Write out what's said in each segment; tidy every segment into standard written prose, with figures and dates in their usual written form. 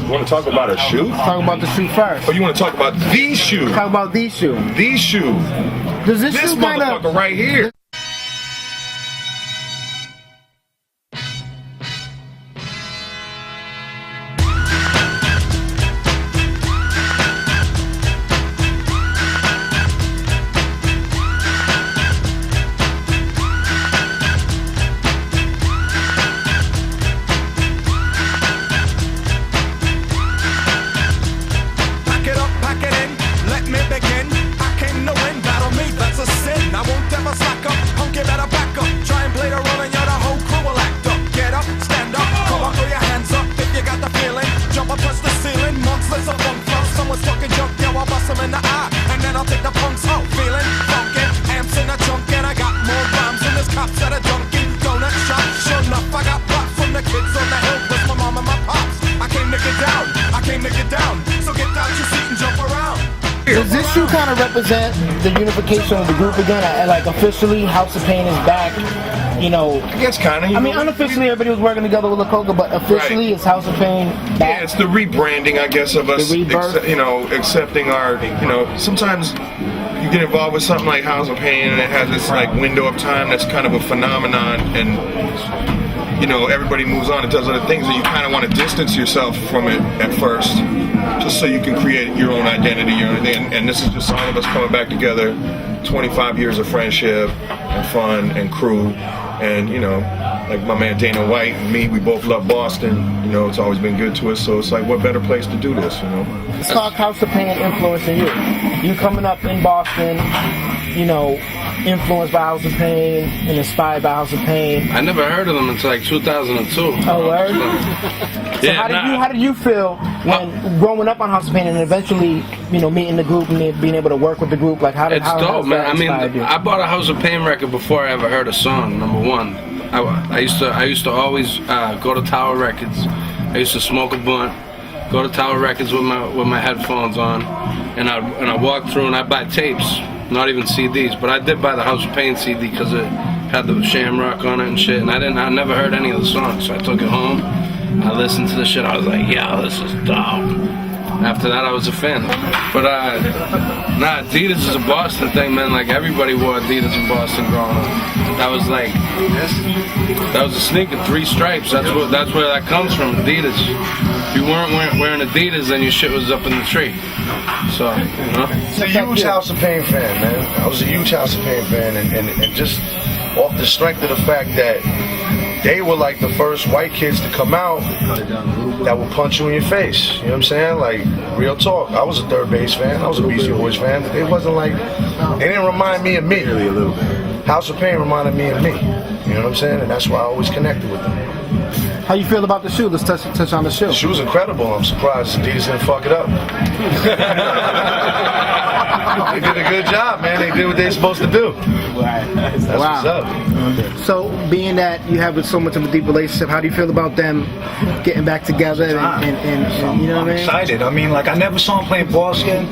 You want to talk about a shoe? Talk about the shoe first. Or you want to talk about these shoes? Talk about these shoes. These shoes. Does this This shoe kind motherfucker of right here. Does this shoe kind of represent the unification of the group again? Like officially, House of Pain is back. You know, I guess kind of. I mean, unofficially, everybody was working together with Lacoga, but officially, it's House of Pain back. Yeah, it's the rebranding, I guess, of us. Accepting our. Sometimes you get involved with something like House of Pain, and it has this like window of time that's kind of a phenomenon, and everybody moves on and does other things, and you kind of want to distance yourself from it at first, just so you can create your own identity, your own thing. And this is just all of us coming back together, 25 years of friendship and fun and crew, and like my man Dana White and me, we both love Boston. It's always been good to us, so it's like, what better place to do this? Let's talk House of Pain influencing you. You coming up in Boston, influenced by House of Pain and inspired by House of Pain. I never heard of them until like 2002. Oh, word? So how did you feel when growing up on House of Pain and eventually, meeting the group and being able to work with the group? Like, how it's dope, man. I mean, I bought a House of Pain record before I ever heard a song. Number one, I used to always go to Tower Records. I used to smoke a blunt, go to Tower Records with my headphones on, and I walk through and I buy tapes. Not even CDs, but I did buy the House of Pain CD because it had the Shamrock on it and shit, and I never heard any of the songs, so I took it home, I listened to the shit, I was like, yeah, this is dope. After that, I was a fan. But Adidas is a Boston thing, man. Like, everybody wore Adidas in Boston growing up. That was like, that was a sneaker, 3 stripes. That's where that comes from, Adidas. If you weren't wearing Adidas, then your shit was up in the tree. So, It's a huge House of Pain fan, man. I was a huge House of Pain fan, and just off the strength of the fact that they were like the first white kids to come out that would punch you in your face. You know what I'm saying? Like, real talk. I was a Third Base fan. I was a Beastie Boys fan. It wasn't like, they didn't remind me of me. House of Pain reminded me of me. You know what I'm saying? And that's why I always connected with them. How you feel about the shoe? Let's touch on the shoe. The shoe was incredible. I'm surprised Adidas didn't fuck it up. They did a good job, man. They did what they're supposed to do. Right. That's what's up. So, being that you have so much of a deep relationship, how do you feel about them getting back together and you know what I mean? I'm excited. I mean, like, I never saw them play in Boston.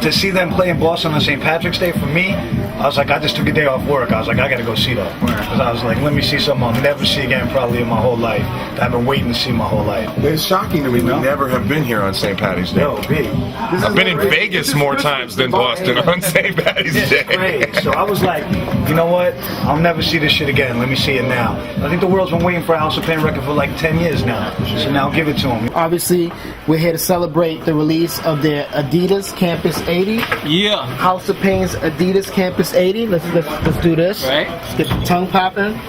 To see them play in Boston on St. Patrick's Day, for me, I was like, I just took a day off work. I was like, I gotta go see them. Because I was like, let me see something I'll never see again probably in my whole life. That I've been waiting to see my whole life. It's shocking to me. We never have been here on St. Patty's Day. Yo, B. I've been in Vegas more times than Boston on St. Patty's Day. Great. So I was like, you know what? I'll never see this shit again. Let me see it now. I think the world's been waiting for a House of Pain record for like 10 years now. So now give it to them. Obviously, we're here to celebrate the release of their Adidas Campus 80. Yeah. House of Pain's Adidas Campus 80. Let's do this. Right. Let's get the tongue popping.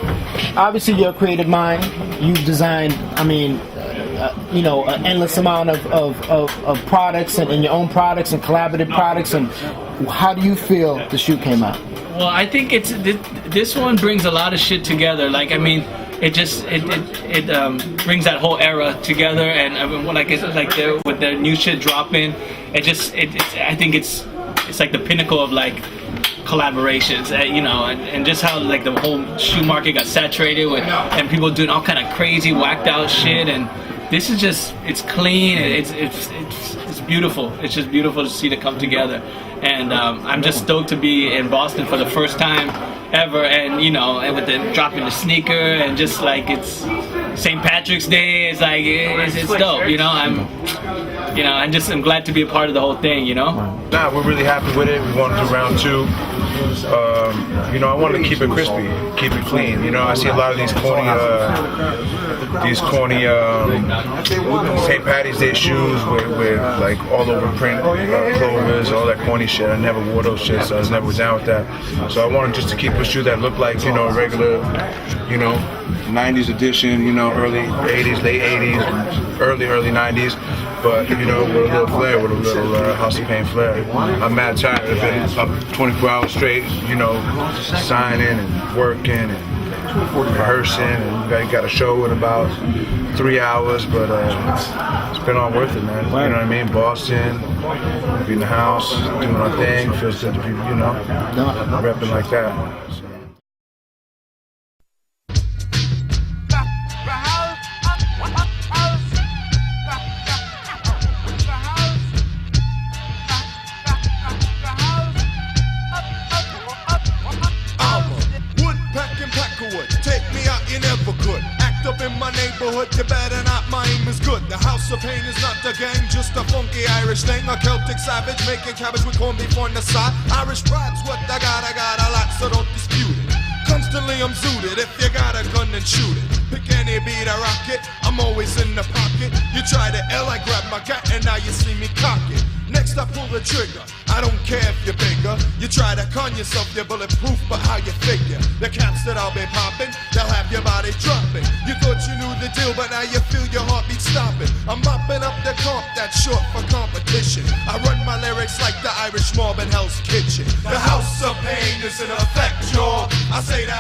Obviously, you're a creative mind. You've designed, an endless amount of products and your own products and collaborative products. And how do you feel the shoe came out? Well, I think this one brings a lot of shit together. Like, I mean, it brings that whole era together, and with their new shit dropping, I think it's like the pinnacle of like collaborations, and just how like the whole shoe market got saturated with and people doing all kind of crazy whacked out shit, and this is just, it's clean, it's beautiful. It's just beautiful to see it come together, and I'm just stoked to be in Boston for the first time ever, and and with them dropping the sneaker, and just like it's St. Patrick's Day is like it's dope. You know, I'm glad to be a part of the whole thing. You know. Nah, we're really happy with it. We want to do round 2. You know, I wanted to keep it crispy, keep it clean. You know, I see a lot of these corny St. Patty's Day shoes with like all over print clovers, all that corny shit. I never wore those shit, so I was never down with that. So I wanted just to keep a shoe that looked like, you know, regular, you know, 90s edition, you know, early 80s, late 80s, early 90s. But, you know, with a little flair, with a little House of Pain flair. I'm mad tired. I've been up 24 hours straight, you know, signing and working and rehearsing. And you got a show in about 3 hours, but it's been all worth it, man. You know what I mean? Boston, be in the house, doing our thing. Feels good to be, you know, repping like that. So. You better not mime is good. The House of Pain is not the gang, just a funky Irish thing. A Celtic savage making cabbage with corned beef on the side. Irish pride's what I got a lot, so don't dispute it. Constantly I'm zooted, if you got a gun then shoot it. Pick any beat or rock it, I'm always in the pocket. You try to L, I grab my gat and now you see me cock it. Next I pull the trigger, I don't care if you're bigger. You try to con yourself, you're bulletproof, but how you figure? The caps that I'll be popping, they'll have your body dropping. You thought you knew the deal, but now you feel your heartbeat stopping. I'm mopping up the comp that's short for competition. I run my lyrics like the Irish mob in Hell's Kitchen. The House of Pain is in effect, y'all. I say the